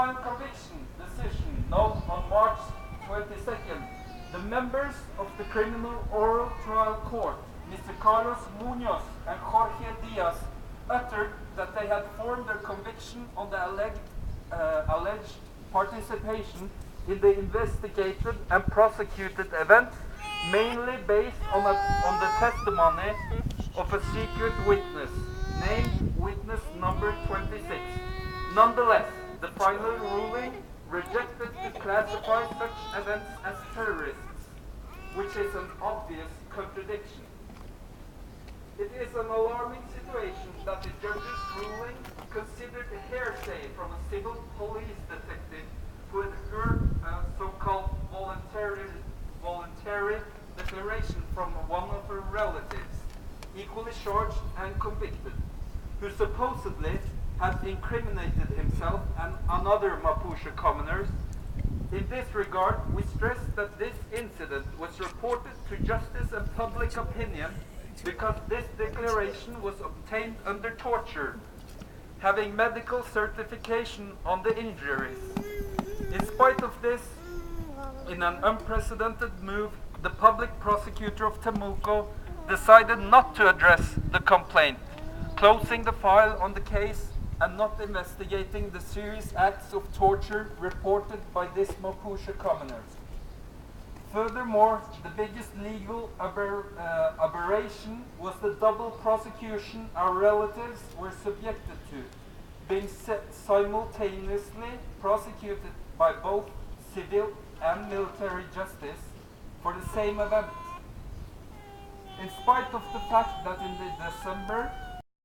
final conviction decision, known on March 22nd, the members of the Criminal Oral Trial Court, Mr. Carlos Munoz and Jorge Diaz, uttered that they had formed their conviction on the alleged participation in the investigated and prosecuted events, mainly based on the testimony of a secret witness, named witness number 26. Nonetheless, the final ruling rejected to classify such events as terrorists, which is an obvious contradiction. It is an alarming situation that the judge's ruling considered a hearsay from a civil police detective who had heard a so-called voluntary declaration from one of her relatives, equally charged and convicted, who supposedly had incriminated himself and another Mapuche commoners. In this regard, we stress that this incident was reported to justice and public opinion because this declaration was obtained under torture, having medical certification on the injuries. In spite of this, in an unprecedented move, the public prosecutor of Temuco decided not to address the complaint, closing the file on the case and not investigating the serious acts of torture reported by these Mapuche commoners. Furthermore, the biggest legal aberration was the double prosecution our relatives were subjected to, being simultaneously prosecuted by both civil and military justice for the same event. In spite of the fact that in December